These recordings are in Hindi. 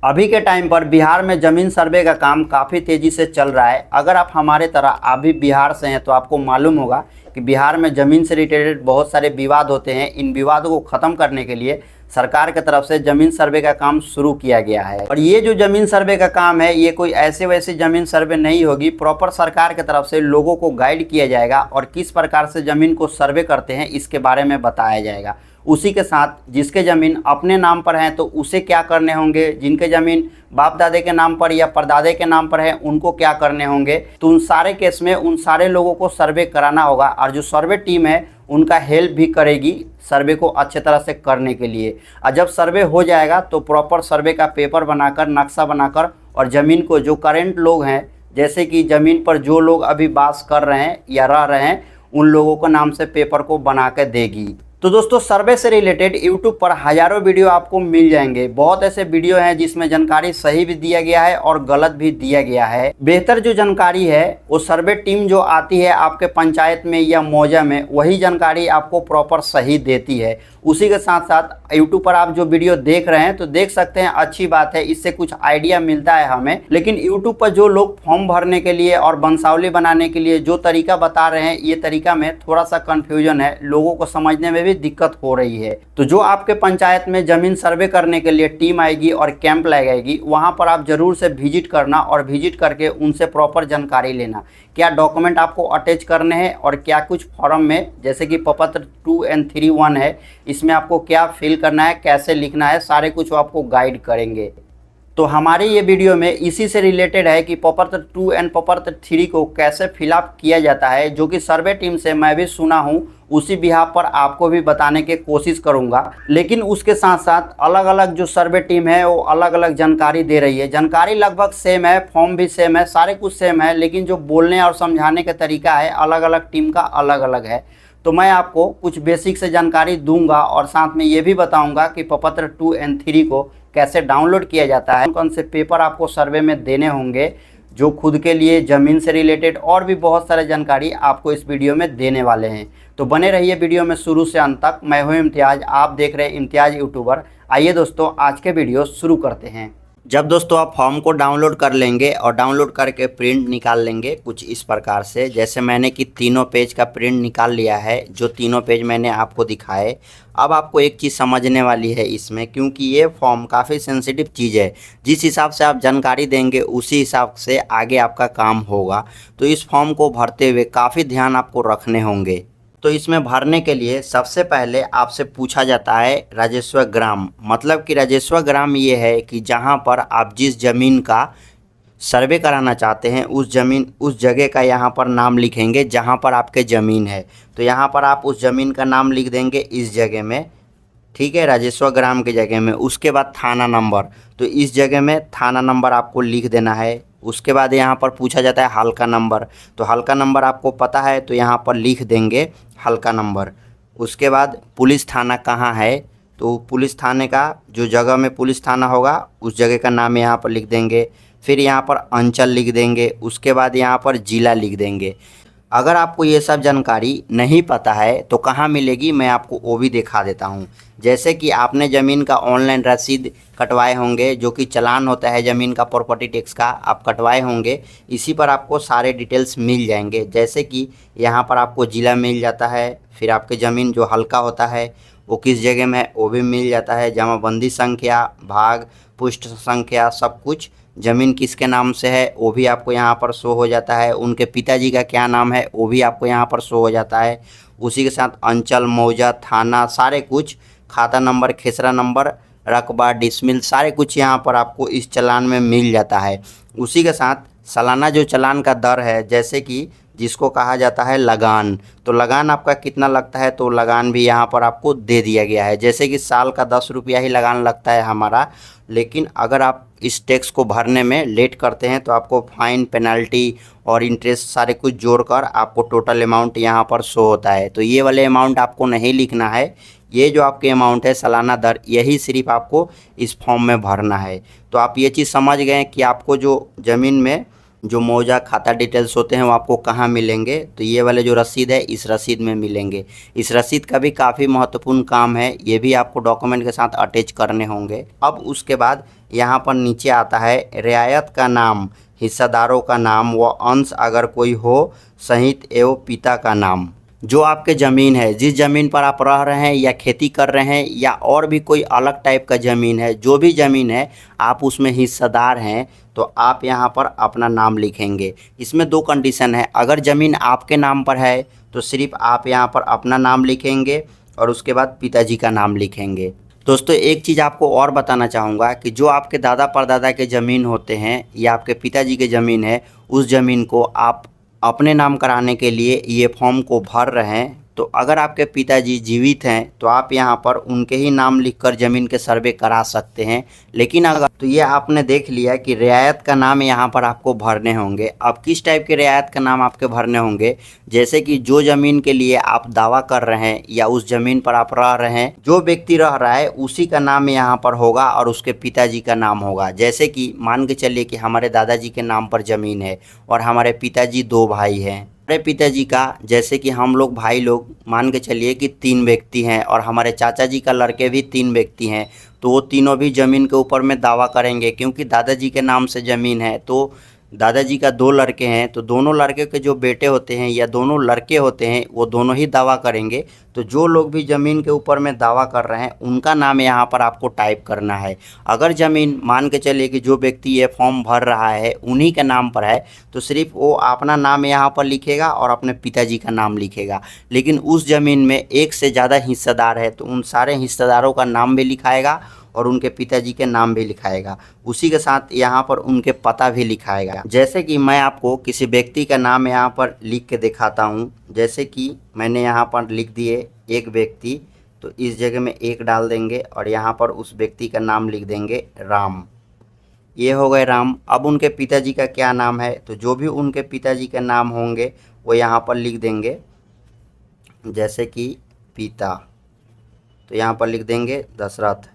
अभी के टाइम पर बिहार में ज़मीन सर्वे का काम काफ़ी तेज़ी से चल रहा है। अगर आप हमारे तरह आप भी बिहार से हैं तो आपको मालूम होगा कि बिहार में ज़मीन से रिलेटेड बहुत सारे विवाद होते हैं। इन विवादों को ख़त्म करने के लिए सरकार की तरफ से ज़मीन सर्वे का काम शुरू किया गया है। और ये जो ज़मीन सर्वे का काम है, ये कोई ऐसे वैसे ज़मीन सर्वे नहीं होगी। प्रॉपर सरकार की तरफ से लोगों को गाइड किया जाएगा और किस प्रकार से ज़मीन को सर्वे करते हैं इसके बारे में बताया जाएगा। उसी के साथ जिसके ज़मीन अपने नाम पर है तो उसे क्या करने होंगे, जिनके ज़मीन बाप दादे के नाम पर या परदादे के नाम पर है उनको क्या करने होंगे। तो उन सारे केस में उन सारे लोगों को सर्वे कराना होगा और जो सर्वे टीम है उनका हेल्प भी करेगी सर्वे को अच्छे तरह से करने के लिए। और जब सर्वे हो जाएगा तो प्रॉपर सर्वे का पेपर बनाकर, नक्शा बनाकर और ज़मीन को जो करेंट लोग हैं, जैसे कि ज़मीन पर जो लोग अभी वास कर रहे हैं या रह रहे हैं, उन लोगों के नाम से पेपर को बना के देगी। तो दोस्तों, सर्वे से रिलेटेड यूट्यूब पर हज़ारों वीडियो आपको मिल जाएंगे। बहुत ऐसे वीडियो हैं जिसमें जानकारी सही भी दिया गया है और गलत भी दिया गया है। बेहतर जो जानकारी है वो सर्वे टीम जो आती है आपके पंचायत में या मौजा में, वही जानकारी आपको प्रॉपर सही देती है। उसी के साथ साथ यूट्यूब पर आप जो वीडियो देख रहे हैं तो देख सकते हैं, अच्छी बात है, इससे कुछ आइडिया मिलता है हमें। लेकिन यूट्यूब पर जो लोग फॉर्म भरने के लिए और वंशावली बनाने के लिए जो तरीका बता रहे हैं, ये तरीका में थोड़ा सा कन्फ्यूजन है, लोगों को समझने में भी दिक्कत हो रही है। तो जो आपके पंचायत में ज़मीन सर्वे करने के लिए टीम आएगी और कैंप लगाएगी, वहाँ पर आप ज़रूर से विजिट करना और विजिट करके उनसे प्रॉपर जानकारी लेना, क्या डॉक्यूमेंट आपको अटैच करने हैं और क्या कुछ फॉर्म में, जैसे कि प्रपत्र 2 और 3(1) है, इसमें आपको क्या फिल करना है, कैसे लिखना है, सारे कुछ वो आपको गाइड करेंगे। तो हमारे ये वीडियो में इसी से रिलेटेड है कि प्रपत्र 2 और प्रपत्र 3 को कैसे फिलअप किया जाता है, जो कि सर्वे टीम से मैं भी सुना हूँ, उसी बिहाफ पर आपको भी बताने की कोशिश करूँगा। लेकिन उसके साथ साथ अलग अलग जो सर्वे टीम है वो अलग अलग जानकारी दे रही है। जानकारी लगभग सेम है, फॉर्म भी सेम है, सारे कुछ सेम है, लेकिन जो बोलने और समझाने का तरीका है अलग अलग टीम का अलग अलग है। तो मैं आपको कुछ बेसिक से जानकारी दूंगा और साथ में ये भी बताऊंगा कि प्रपत्र 2 और 3 को कैसे डाउनलोड किया जाता है, कौन से पेपर आपको सर्वे में देने होंगे, जो खुद के लिए ज़मीन से रिलेटेड और भी बहुत सारे जानकारी आपको इस वीडियो में देने वाले हैं। तो बने रहिए वीडियो में शुरू से अंत तक। मैं हूं इम्तियाज़, आप देख रहे हैं इम्तियाज़ यूट्यूबर। आइए दोस्तों, आज के वीडियो शुरू करते हैं। जब दोस्तों आप फॉर्म को डाउनलोड कर लेंगे और डाउनलोड करके प्रिंट निकाल लेंगे कुछ इस प्रकार से, जैसे मैंने कि तीनों पेज का प्रिंट निकाल लिया है, जो तीनों पेज मैंने आपको दिखाए। अब आपको एक चीज़ समझने वाली है इसमें, क्योंकि ये फॉर्म काफ़ी सेंसिटिव चीज़ है। जिस हिसाब से आप जानकारी देंगे उसी हिसाब से आगे आपका काम होगा। तो इस फॉर्म को भरते हुए काफ़ी ध्यान आपको रखने होंगे। तो इसमें भरने के लिए सबसे पहले आपसे पूछा जाता है राजस्व ग्राम। मतलब कि राजस्व ग्राम ये है कि जहाँ पर आप जिस ज़मीन का सर्वे कराना चाहते हैं उस जगह का यहाँ पर नाम लिखेंगे जहाँ पर आपके ज़मीन है। तो यहाँ पर आप उस ज़मीन का नाम लिख देंगे इस जगह में, ठीक है, राजस्व ग्राम की जगह में। उसके बाद थाना नंबर, तो इस जगह में थाना नंबर आपको लिख देना है। उसके बाद यहाँ पर पूछा जाता है हल्का नंबर, तो हल्का नंबर आपको पता है तो यहाँ पर लिख देंगे हल्का नंबर। उसके बाद पुलिस थाना कहाँ है, तो पुलिस थाने का जो जगह में पुलिस थाना होगा उस जगह का नाम यहाँ पर लिख देंगे। फिर यहाँ पर अंचल लिख देंगे। उसके बाद यहाँ पर ज़िला लिख देंगे। अगर आपको ये सब जानकारी नहीं पता है तो कहाँ मिलेगी, मैं आपको वो भी दिखा देता हूँ। जैसे कि आपने ज़मीन का ऑनलाइन रसीद कटवाए होंगे, जो कि चालान होता है ज़मीन का, प्रॉपर्टी टैक्स का, आप कटवाए होंगे। इसी पर आपको सारे डिटेल्स मिल जाएंगे। जैसे कि यहाँ पर आपको ज़िला मिल जाता है, फिर आपके ज़मीन जो हल्का होता है वो किस जगह में है वो भी मिल जाता है, जमाबंदी संख्या, भाग, पुष्ट संख्या, सब कुछ। ज़मीन किसके नाम से है वो भी आपको यहाँ पर शो हो जाता है। उनके पिताजी का क्या नाम है वो भी आपको यहाँ पर शो हो जाता है। उसी के साथ अंचल, मौजा, थाना, सारे कुछ, खाता नंबर, खेसरा नंबर, रकबा, डिसमिल, सारे कुछ यहाँ पर आपको इस चालान में मिल जाता है। उसी के साथ सालाना जो चालान का दर है, जैसे कि जिसको कहा जाता है लगान, तो लगान आपका कितना लगता है, तो लगान भी यहाँ पर आपको दे दिया गया है। जैसे कि साल का 10 रुपया ही लगान लगता है हमारा, लेकिन अगर आप इस टैक्स को भरने में लेट करते हैं तो आपको फाइन, पेनल्टी और इंटरेस्ट सारे कुछ जोड़कर आपको टोटल अमाउंट यहाँ पर शो होता है। तो ये वाले अमाउंट आपको नहीं लिखना है, ये जो आपके अमाउंट है सालाना दर, यही सिर्फ आपको इस फॉर्म में भरना है। तो आप ये चीज़ समझ गए कि आपको जो ज़मीन में जो मौजा, खाता डिटेल्स होते हैं वो आपको कहाँ मिलेंगे। तो ये वाले जो रसीद है इस रसीद में मिलेंगे। इस रसीद का भी काफ़ी महत्वपूर्ण काम है, ये भी आपको डॉक्यूमेंट के साथ अटैच करने होंगे। अब उसके बाद यहाँ पर नीचे आता है रियायत का नाम, हिस्सेदारों का नाम व अंश अगर कोई हो सहित एवं पिता का नाम। जो आपके ज़मीन है, जिस ज़मीन पर आप रह रहे हैं या खेती कर रहे हैं या और भी कोई अलग टाइप का ज़मीन है, जो भी ज़मीन है आप उसमें हिस्सेदार हैं तो आप यहाँ पर अपना नाम लिखेंगे। इसमें दो कंडीशन है, अगर ज़मीन आपके नाम पर है तो सिर्फ आप यहाँ पर अपना नाम लिखेंगे और उसके बाद पिताजी का नाम लिखेंगे। दोस्तों एक चीज़ आपको और बताना चाहूँगा कि जो आपके दादा परदादा के ज़मीन होते हैं या आपके पिताजी के ज़मीन है, उस ज़मीन को आप अपने नाम कराने के लिए ये फॉर्म को भर रहे हैं, तो अगर आपके पिताजी जीवित हैं तो आप यहाँ पर उनके ही नाम लिखकर ज़मीन के सर्वे करा सकते हैं। लेकिन अगर तो ये आपने देख लिया कि रियायत का नाम यहाँ पर आपको भरने होंगे। अब किस टाइप के रियायत का नाम आपके भरने होंगे, जैसे कि जो ज़मीन के लिए आप दावा कर रहे हैं या उस ज़मीन पर आप रह रहे हैं, जो व्यक्ति रह रहा है उसी का नाम यहाँ पर होगा और उसके पिताजी का नाम होगा। जैसे कि मान के चलिए कि हमारे दादाजी के नाम पर ज़मीन है और हमारे पिताजी 2 भाई हैं। हमारे पिताजी का, जैसे कि हम लोग भाई लोग मान के चलिए कि 3 व्यक्ति हैं और हमारे चाचा जी का लड़के भी 3 व्यक्ति हैं, तो वो तीनों भी ज़मीन के ऊपर में दावा करेंगे। क्योंकि दादाजी के नाम से ज़मीन है तो दादाजी का 2 लड़के हैं, तो दोनों लड़के के जो बेटे होते हैं या दोनों लड़के होते हैं वो दोनों ही दावा करेंगे। तो जो लोग भी ज़मीन के ऊपर में दावा कर रहे हैं उनका नाम यहाँ पर आपको टाइप करना है। अगर ज़मीन मान के चलिए कि जो व्यक्ति ये फॉर्म भर रहा है उन्हीं के नाम पर है तो सिर्फ वो अपना नाम यहाँ पर लिखेगा और अपने पिताजी का नाम लिखेगा। लेकिन उस ज़मीन में एक से ज़्यादा हिस्सेदार है तो उन सारे हिस्सेदारों का नाम भी लिखाएगा और उनके पिताजी के नाम भी लिखाएगा। उसी के साथ यहाँ पर उनके पता भी लिखाएगा। जैसे कि मैं आपको किसी व्यक्ति का नाम यहाँ पर लिख के दिखाता हूँ। जैसे कि मैंने यहाँ पर लिख दिए एक व्यक्ति, तो इस जगह में 1 डाल देंगे और यहाँ पर उस व्यक्ति का नाम लिख देंगे राम। ये हो गए राम। अब उनके पिताजी का क्या नाम है, तो जो भी उनके पिताजी के नाम होंगे वो यहाँ पर लिख देंगे। जैसे कि पिता, तो यहाँ पर लिख देंगे दशरथ।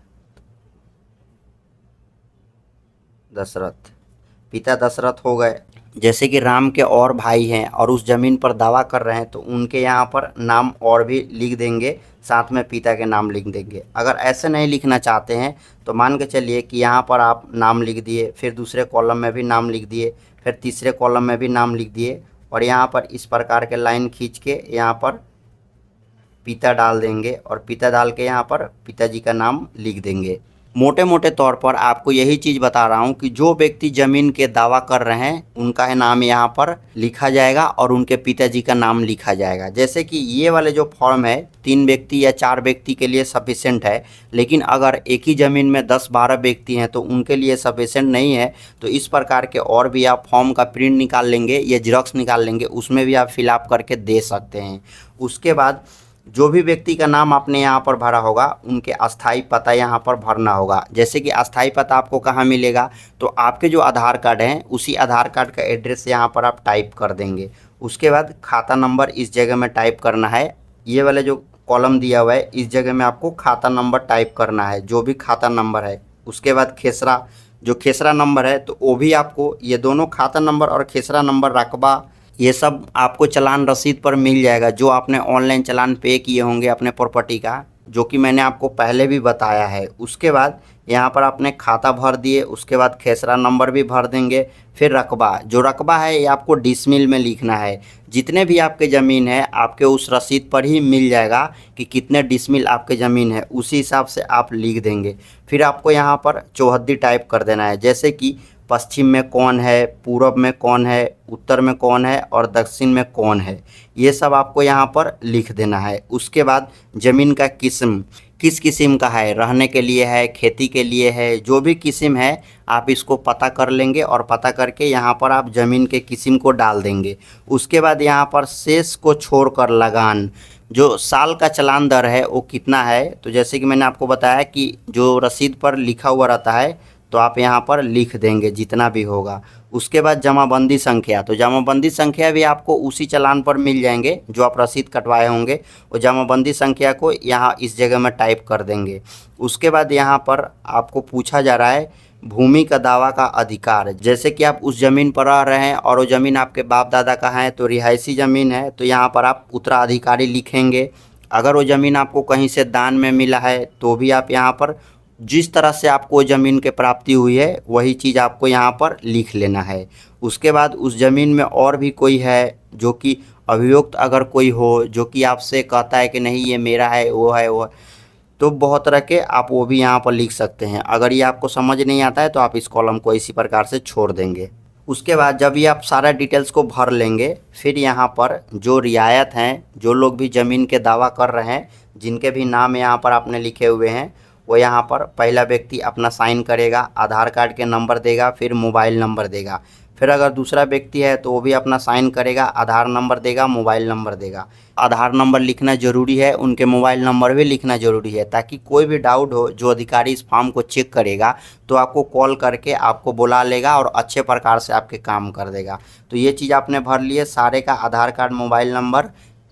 पिता दशरथ हो गए। जैसे कि राम के और भाई हैं और उस ज़मीन पर दावा कर रहे हैं तो उनके यहाँ पर नाम और भी लिख देंगे, साथ में पिता के नाम लिख देंगे। अगर ऐसे नहीं लिखना चाहते हैं तो मान के चलिए कि यहाँ पर आप नाम लिख दिए, फिर दूसरे कॉलम में भी नाम लिख दिए, फिर तीसरे कॉलम में भी नाम लिख दिए और यहाँ पर इस प्रकार के लाइन खींच के यहाँ पर पिता डाल देंगे और पिता डाल के यहाँ पर पिताजी का नाम लिख देंगे। मोटे मोटे तौर पर आपको यही चीज़ बता रहा हूँ कि जो व्यक्ति ज़मीन के दावा कर रहे हैं उनका है नाम यहाँ पर लिखा जाएगा और उनके पिताजी का नाम लिखा जाएगा। जैसे कि ये वाले जो फॉर्म है 3 व्यक्ति या 4 व्यक्ति के लिए सफिशेंट है, लेकिन अगर एक ही ज़मीन में 10-12 व्यक्ति हैं तो उनके लिए सफिशेंट नहीं है। तो इस प्रकार के और भी आप फॉर्म का प्रिंट निकाल लेंगे या जेरॉक्स निकाल लेंगे, उसमें भी आप फिलअप करके दे सकते हैं। उसके बाद जो भी व्यक्ति का नाम आपने यहाँ पर भरा होगा उनके अस्थाई पता यहाँ पर भरना होगा। जैसे कि अस्थाई पता आपको कहाँ मिलेगा, तो आपके जो आधार कार्ड हैं उसी आधार कार्ड का एड्रेस यहाँ पर आप टाइप कर देंगे। उसके बाद खाता नंबर इस जगह में टाइप करना है। ये वाले जो कॉलम दिया हुआ है इस जगह में आपको खाता नंबर टाइप करना है, जो भी खाता नंबर है। उसके बाद खेसरा, जो खेसरा नंबर है तो वो भी आपको, ये दोनों खाता नंबर और खेसरा नंबर, रकबा, ये सब आपको चालान रसीद पर मिल जाएगा जो आपने ऑनलाइन चालान पे किए होंगे अपने प्रॉपर्टी का, जो कि मैंने आपको पहले भी बताया है। उसके बाद यहाँ पर आपने खाता भर दिए, उसके बाद खेसरा नंबर भी भर देंगे। फिर रकबा, जो रकबा है ये आपको डिसमिल में लिखना है। जितने भी आपके ज़मीन है आपके उस रसीद पर ही मिल जाएगा कि कितने डिसमिल आपके ज़मीन है, उसी हिसाब से आप लिख देंगे। फिर आपको यहाँ पर चौहद्दी टाइप कर देना है, जैसे कि पश्चिम में कौन है, पूर्व में कौन है, उत्तर में कौन है और दक्षिण में कौन है, ये सब आपको यहाँ पर लिख देना है। उसके बाद ज़मीन का किस्म, किस किस्म का है, रहने के लिए है, खेती के लिए है, जो भी किस्म है आप इसको पता कर लेंगे और पता करके यहाँ पर आप ज़मीन के किस्म को डाल देंगे। उसके बाद यहाँ पर शेष को छोड़कर लगान, जो साल का चालान दर है वो कितना है, तो जैसे कि मैंने आपको बताया कि जो रसीद पर लिखा हुआ रहता है तो आप यहाँ पर लिख देंगे जितना भी होगा। उसके बाद जमाबंदी संख्या, तो जमाबंदी संख्या भी आपको उसी चालान पर मिल जाएंगे जो आप रसीद कटवाए होंगे, वो जमाबंदी संख्या को यहाँ इस जगह में टाइप कर देंगे। उसके बाद यहाँ पर आपको पूछा जा रहा है भूमि का दावा का अधिकार, जैसे कि आप उस ज़मीन पर रह रहे हैं और वो ज़मीन आपके बाप दादा का है तो रिहायशी ज़मीन है, तो यहाँ पर आप उत्तराधिकारी लिखेंगे। अगर वो ज़मीन आपको कहीं से दान में मिला है तो भी आप यहाँ पर जिस तरह से आपको ज़मीन की प्राप्ति हुई है वही चीज़ आपको यहाँ पर लिख लेना है। उसके बाद उस ज़मीन में और भी कोई है जो कि अभियुक्त अगर कोई हो जो कि आपसे कहता है कि नहीं ये मेरा है वो है वो है, तो बहुत तरह के आप वो भी यहाँ पर लिख सकते हैं। अगर ये आपको समझ नहीं आता है तो आप इस कॉलम को इसी प्रकार से छोड़ देंगे। उसके बाद जब ये आप सारा डिटेल्स को भर लेंगे, फिर यहाँ पर जो रियायत हैं, जो लोग भी ज़मीन के दावा कर रहे हैं, जिनके भी नाम यहाँ पर आपने लिखे हुए हैं, वो यहाँ पर पहला व्यक्ति अपना साइन करेगा, आधार कार्ड के नंबर देगा, फिर मोबाइल नंबर देगा। फिर अगर दूसरा व्यक्ति है तो वो भी अपना साइन करेगा, आधार नंबर देगा, मोबाइल नंबर देगा। आधार नंबर लिखना ज़रूरी है, उनके मोबाइल नंबर भी लिखना ज़रूरी है, ताकि कोई भी डाउट हो जो अधिकारी इस फॉर्म को चेक करेगा तो आपको कॉल करके आपको बुला लेगा और अच्छे प्रकार से आपके काम कर देगा। तो ये चीज़ आपने भर लिए, सारे का आधार कार्ड, मोबाइल नंबर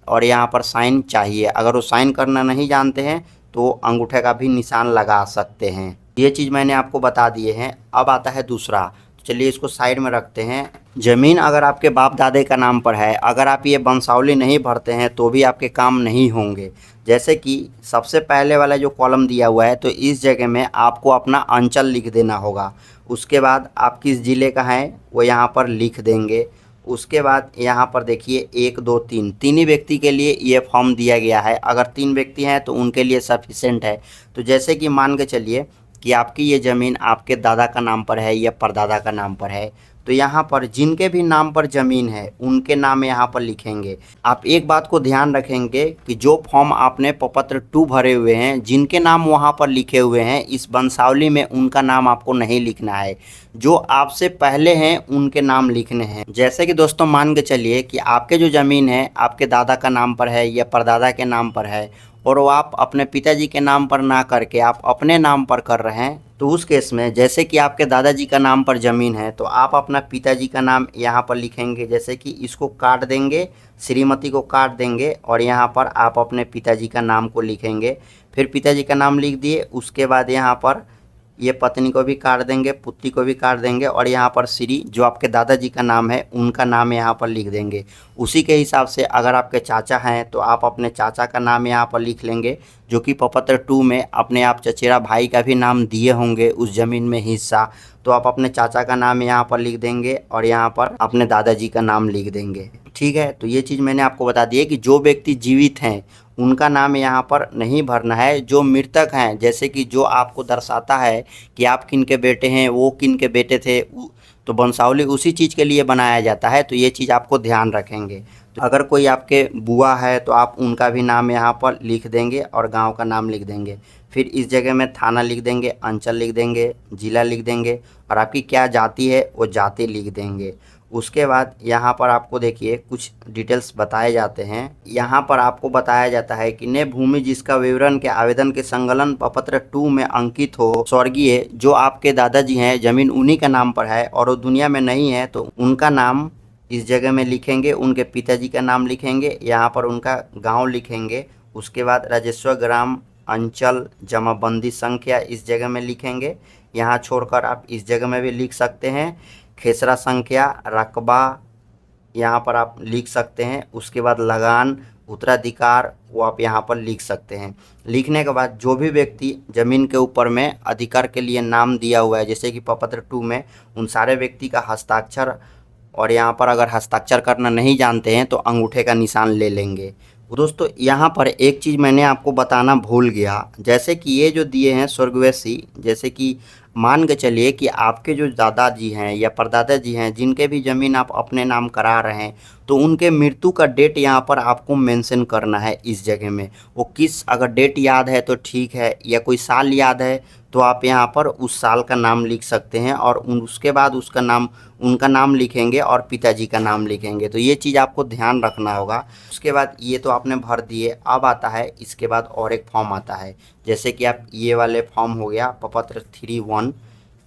और यहाँ पर साइन चाहिए। अगर वो साइन करना नहीं जानते हैं तो अंगूठे का भी निशान लगा सकते हैं। ये चीज़ मैंने आपको बता दिए हैं। अब आता है दूसरा, तो चलिए इसको साइड में रखते हैं। ज़मीन अगर आपके बाप दादे का नाम पर है, अगर आप ये वंशावली नहीं भरते हैं तो भी आपके काम नहीं होंगे। जैसे कि सबसे पहले वाला जो कॉलम दिया हुआ है, तो इस जगह में आपको अपना अंचल लिख देना होगा। उसके बाद आप किस ज़िले का हैं वो यहाँ पर लिख देंगे। उसके बाद यहाँ पर देखिए 1 2 3 तीन ही व्यक्ति के लिए ये फॉर्म दिया गया है। अगर 3 व्यक्ति हैं तो उनके लिए सफिशेंट है। तो जैसे कि मान के चलिए कि आपकी ये ज़मीन आपके दादा का नाम पर है या परदादा का नाम पर है, तो यहाँ पर जिनके भी नाम पर ज़मीन है उनके नाम यहाँ पर लिखेंगे। आप एक बात को ध्यान रखेंगे कि जो फॉर्म आपने प्रपत्र 2 भरे हुए हैं, जिनके नाम वहाँ पर लिखे हुए हैं, इस वंशावली में उनका नाम आपको नहीं लिखना है। जो आपसे पहले हैं उनके नाम लिखने हैं। जैसे कि दोस्तों मान के चलिए कि आपके जो ज़मीन है आपके दादा का नाम पर है या परदादा के नाम पर है, और वो आप अपने पिताजी के नाम पर ना करके आप अपने नाम पर कर रहे हैं, तो उस केस में जैसे कि आपके दादाजी का नाम पर ज़मीन है तो आप अपना पिताजी का नाम यहाँ पर लिखेंगे। जैसे कि इसको काट देंगे, श्रीमती को काट देंगे और यहाँ पर आप अपने पिताजी का नाम को लिखेंगे। फिर पिताजी का नाम लिख दिए, उसके बाद यहाँ पर ये पत्नी को भी काट देंगे, पुत्री को भी काट देंगे और यहाँ पर श्री जो आपके दादाजी का नाम है उनका नाम यहाँ पर लिख देंगे। उसी के हिसाब से अगर आपके चाचा हैं तो आप अपने चाचा का नाम यहाँ पर लिख लेंगे, जो कि प्रपत्र 2 में अपने आप चचेरा भाई का भी नाम दिए होंगे उस ज़मीन में हिस्सा, तो आप अपने चाचा का नाम यहाँ पर लिख देंगे और यहाँ पर अपने दादाजी का नाम लिख देंगे। ठीक है, तो ये चीज़ मैंने आपको बता दी है कि जो व्यक्ति जीवित हैं उनका नाम यहाँ पर नहीं भरना है। जो मृतक हैं, जैसे कि जो आपको दर्शाता है कि आप किन के बेटे हैं, वो किन के बेटे थे, तो वंशावली उसी चीज़ के लिए बनाया जाता है। तो ये चीज़ आपको ध्यान रखेंगे। तो अगर कोई आपके बुआ है तो आप उनका भी नाम यहाँ पर लिख देंगे और गांव का नाम लिख देंगे। फिर इस जगह में थाना लिख देंगे, अंचल लिख देंगे, ज़िला लिख देंगे और आपकी क्या जाति है वो जाति लिख देंगे। उसके बाद यहाँ पर आपको देखिए कुछ डिटेल्स बताए जाते हैं। यहाँ पर आपको बताया जाता है कि ने भूमि जिसका विवरण के आवेदन के संकलन प्रपत्र 2 में अंकित हो, स्वर्गीय जो आपके दादाजी हैं, ज़मीन उन्हीं का नाम पर है और वो दुनिया में नहीं है, तो उनका नाम इस जगह में लिखेंगे। उनके पिताजी का नाम लिखेंगे, यहाँ पर उनका गाँव लिखेंगे। उसके बाद राजस्व ग्राम अंचल जमाबंदी संख्या इस जगह में लिखेंगे। यहाँ छोड़कर आप इस जगह में भी लिख सकते हैं। खेसरा संख्या, रकबा यहाँ पर आप लिख सकते हैं। उसके बाद लगान, उत्तराधिकार वो आप यहाँ पर लिख सकते हैं। लिखने के बाद जो भी व्यक्ति ज़मीन के ऊपर में अधिकार के लिए नाम दिया हुआ है, जैसे कि प्रपत्र 2 में, उन सारे व्यक्ति का हस्ताक्षर, और यहाँ पर अगर हस्ताक्षर करना नहीं जानते हैं तो अंगूठे का निशान ले लेंगे। दोस्तों यहाँ पर एक चीज़ मैंने आपको बताना भूल गया, जैसे कि ये जो दिए हैं स्वर्गवासी, जैसे कि मान के चलिए कि आपके जो दादाजी हैं या परदादाजी हैं जिनके भी ज़मीन आप अपने नाम करा रहे हैं, तो उनके मृत्यु का डेट यहाँ पर आपको मेंशन करना है इस जगह में। वो किस, अगर डेट याद है तो ठीक है, या कोई साल याद है तो आप यहाँ पर उस साल का नाम लिख सकते हैं और उसके बाद उसका नाम, उनका नाम लिखेंगे और पिताजी का नाम लिखेंगे। तो ये चीज़ आपको ध्यान रखना होगा। उसके बाद ये तो आपने भर दिए। अब आता है इसके बाद और एक फॉर्म आता है, जैसे कि आप ये वाले फॉर्म हो गया प्रपत्र 3-1।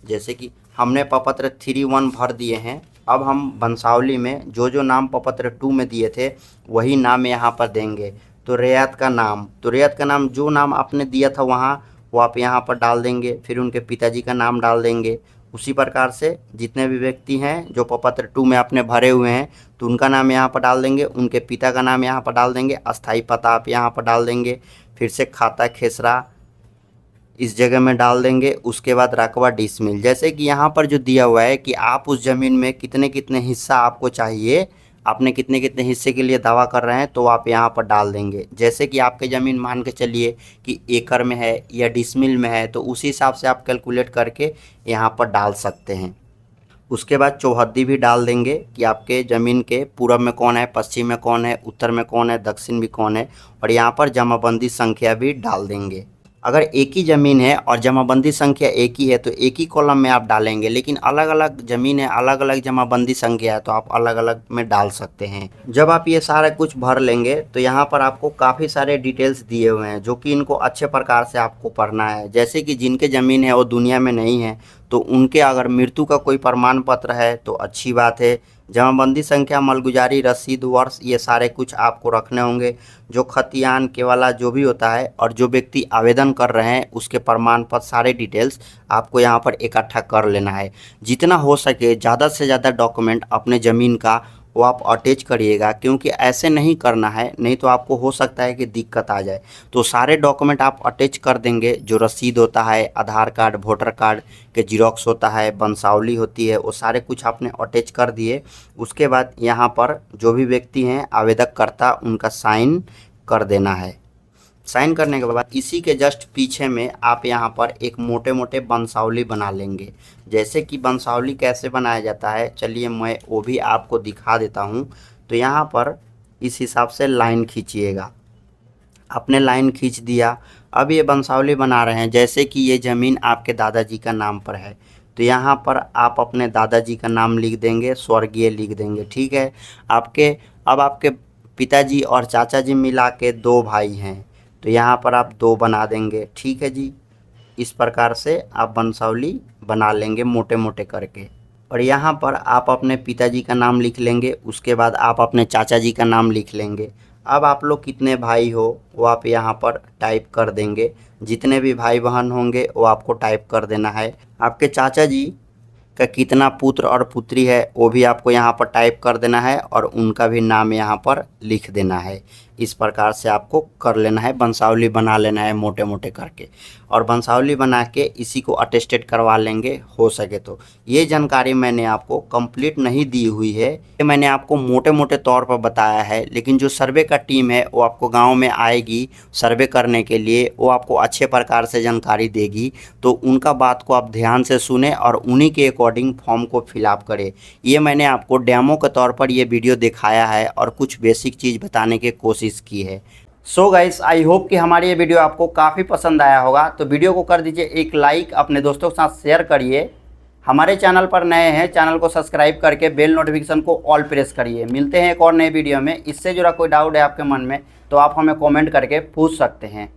जैसे कि हमने प्रपत्र 3-1 भर दिए हैं। अब हम वंशावली में जो जो नाम प्रपत्र 2 में दिए थे वही नाम यहाँ पर देंगे। तो रियायत का नाम, तो रियायत का नाम जो नाम आपने दिया था वहाँ वो आप यहाँ पर डाल देंगे। फिर उनके पिताजी का नाम डाल देंगे। उसी प्रकार से जितने भी व्यक्ति हैं जो प्रपत्र 2 में आपने भरे हुए हैं तो उनका नाम यहाँ पर डाल देंगे, उनके पिता का नाम यहाँ पर डाल देंगे, अस्थाई पता आप यहाँ पर डाल देंगे। फिर से खाता खेसरा, इस जगह में डाल देंगे। उसके बाद रकबा डिसमिल, जैसे कि यहाँ पर जो दिया हुआ है कि आप उस ज़मीन में कितने कितने हिस्सा आपको चाहिए, आपने कितने कितने हिस्से के लिए दावा कर रहे हैं, तो आप यहाँ पर डाल देंगे। जैसे कि आपके ज़मीन मान के चलिए कि एकड़ में है या डिसमिल में है, तो उसी हिसाब से आप कैलकुलेट करके यहाँ पर डाल सकते हैं। उसके बाद चौहद्दी भी डाल देंगे कि आपके ज़मीन के पूरब में कौन है, पश्चिम में कौन है, उत्तर में कौन है, दक्षिण भी कौन है, और यहाँ पर जमाबंदी संख्या भी डाल देंगे। अगर एक ही ज़मीन है और जमाबंदी संख्या एक ही है तो एक ही कॉलम में आप डालेंगे, लेकिन अलग अलग ज़मीन है, अलग अलग जमाबंदी संख्या है, तो आप अलग अलग में डाल सकते हैं। जब आप ये सारा कुछ भर लेंगे तो यहाँ पर आपको काफ़ी सारे डिटेल्स दिए हुए हैं, जो कि इनको अच्छे प्रकार से आपको पढ़ना है। जैसे कि जिनके ज़मीन है वो दुनिया में नहीं है, तो उनके अगर मृत्यु का कोई प्रमाण पत्र है तो अच्छी बात है। जमाबंदी संख्या, मालगुजारी रसीद, वर्ष, ये सारे कुछ आपको रखने होंगे। जो खतियान केवला जो भी होता है और जो व्यक्ति आवेदन कर रहे हैं उसके प्रमाण पत्र, सारे डिटेल्स आपको यहाँ पर इकट्ठा कर लेना है। जितना हो सके ज़्यादा से ज़्यादा डॉक्यूमेंट अपने ज़मीन का वो आप अटैच करिएगा, क्योंकि ऐसे नहीं करना है, नहीं तो आपको हो सकता है कि दिक्कत आ जाए। तो सारे डॉक्यूमेंट आप अटैच कर देंगे। जो रसीद होता है, आधार कार्ड, वोटर कार्ड के जीरोक्स होता है, वंशावली होती है, वो सारे कुछ आपने अटैच कर दिए। उसके बाद यहाँ पर जो भी व्यक्ति हैं आवेदक करता, उनका साइन कर देना है। साइन करने के बाद इसी के जस्ट पीछे में आप यहाँ पर एक मोटे मोटे वंशावली बना लेंगे। जैसे कि वंशावली कैसे बनाया जाता है, चलिए मैं वो भी आपको दिखा देता हूँ। तो यहाँ पर इस हिसाब से लाइन खींचिएगा। आपने लाइन खींच दिया। अब ये वंशावली बना रहे हैं। जैसे कि ये ज़मीन आपके दादाजी का नाम पर है, तो यहाँ पर आप अपने दादाजी का नाम लिख देंगे, स्वर्गीय लिख देंगे, ठीक है। अब आपके पिताजी और चाचा जी मिला के 2 भाई हैं, तो यहाँ पर आप 2 बना देंगे, ठीक है जी। इस प्रकार से आप वंशावली बना लेंगे मोटे मोटे करके। और यहाँ पर आप अपने पिताजी का नाम लिख लेंगे। उसके बाद आप अपने चाचा जी का नाम लिख लेंगे। अब आप लोग कितने भाई हो वो आप यहाँ पर टाइप कर देंगे। जितने भी भाई बहन होंगे वो आपको टाइप कर देना है। आपके चाचा जी का कितना पुत्र और पुत्री है वो भी आपको यहाँ पर टाइप कर देना है और उनका भी नाम यहाँ पर लिख देना है। इस प्रकार से आपको कर लेना है, वंशावली बना लेना है मोटे मोटे करके। और वंशावली बना के इसी को अटेस्टेड करवा लेंगे हो सके तो। ये जानकारी मैंने आपको कंप्लीट नहीं दी हुई है, ये मैंने आपको मोटे मोटे तौर पर बताया है। लेकिन जो सर्वे का टीम है वो आपको गांव में आएगी सर्वे करने के लिए, वो आपको अच्छे प्रकार से जानकारी देगी। तो उनका बात को आप ध्यान से सुने और उन्हीं के अकॉर्डिंग फॉर्म को फिलअप करें। ये मैंने आपको डेमो के तौर पर ये वीडियो दिखाया है और कुछ बेसिक चीज़ बताने की कोशिश की है। सो गाइस, आई होप कि हमारी ये वीडियो आपको काफ़ी पसंद आया होगा। तो वीडियो को कर दीजिए एक लाइक, अपने दोस्तों के साथ शेयर करिए। हमारे चैनल पर नए हैं, चैनल को सब्सक्राइब करके बेल नोटिफिकेशन को ऑल प्रेस करिए। मिलते हैं एक और नए वीडियो में। इससे जुड़ा कोई डाउट है आपके मन में तो आप हमें कमेंट करके पूछ सकते हैं।